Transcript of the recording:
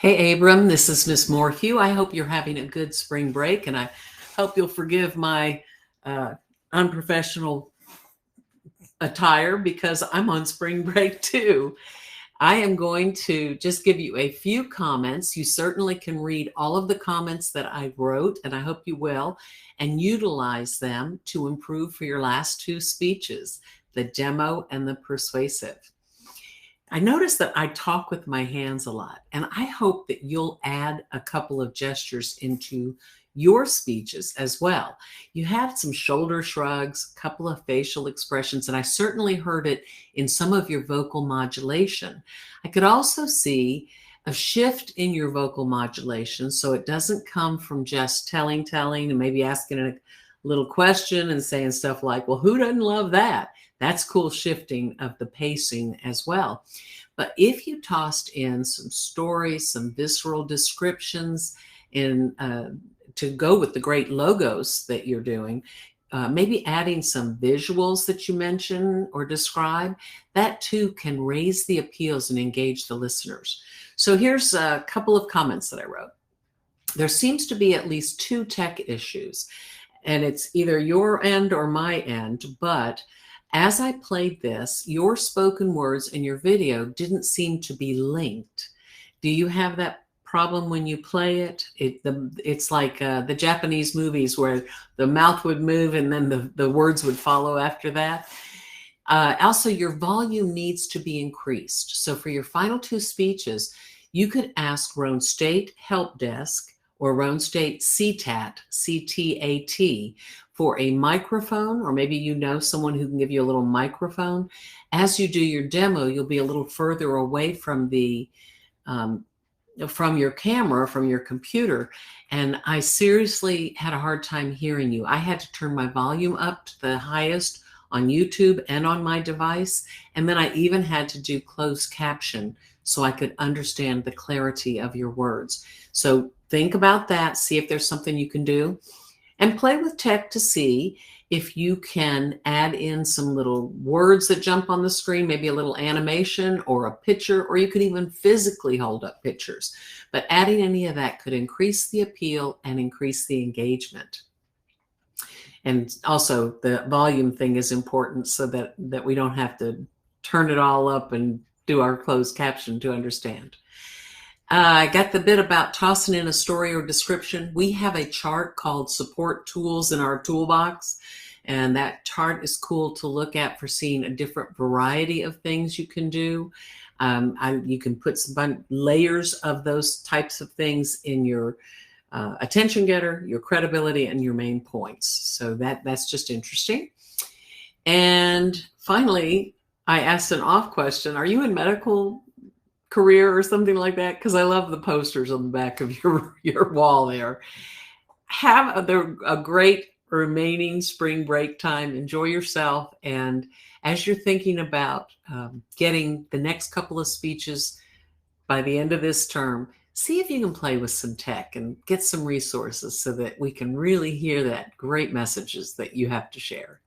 Hey, Abram, this is Miss Morphew. I hope you're having a good spring break, and I hope you'll forgive my uh, unprofessional attire because I'm on spring break too. I am going to just give you a few comments. You certainly can read all of the comments that I wrote, and I hope you will, and utilize them to improve for your last two speeches, the demo and the persuasive. I notice that I talk with my hands a lot, and I hope that you'll add a couple of gestures into your speeches as well. You have some shoulder shrugs, a couple of facial expressions, and I certainly heard it in some of your vocal modulation. I could also see a shift in your vocal modulation, so it doesn't come from just telling, and maybe asking a little question and saying stuff like, well, who doesn't love that? That's cool shifting of the pacing as well. But if you tossed in some stories, some visceral descriptions to go with the great logos that you're doing, maybe adding some visuals that you mention or describe, that too can raise the appeals and engage the listeners. So here's a couple of comments that I wrote. There seems to be at least two tech issues, and it's either your end or my end, but as I played this, your spoken words and your video didn't seem to be linked. Do you have that problem when you play it? It's like the Japanese movies where the mouth would move and then the words would follow after that. Also, your volume needs to be increased. So for your final two speeches, you could ask Roan State Help Desk or Roan State CTAT, CTAT, for a microphone, or maybe you know someone who can give you a little microphone. As you do your demo, you'll be a little further away from from your camera, from your computer. And I seriously had a hard time hearing you. I had to turn my volume up to the highest on YouTube and on my device. And then I even had to do closed caption so I could understand the clarity of your words. So think about that. See if there's something you can do. And play with tech to see if you can add in some little words that jump on the screen, maybe a little animation or a picture, or you could even physically hold up pictures. But adding any of that could increase the appeal and increase the engagement. And also the volume thing is important so that we don't have to turn it all up and do our closed caption to understand. I got the bit about tossing in a story or description. We have a chart called Support Tools in our toolbox, and that chart is cool to look at for seeing a different variety of things you can do. You can put some layers of those types of things in your attention getter, your credibility, and your main points. So that's just interesting. And finally, I asked an off question. Are you in medical career or something like that? Because I love the posters on the back of your wall there. Have a great remaining spring break time. Enjoy yourself. And as you're thinking about getting the next couple of speeches by the end of this term, see if you can play with some tech and get some resources so that we can really hear that great messages that you have to share.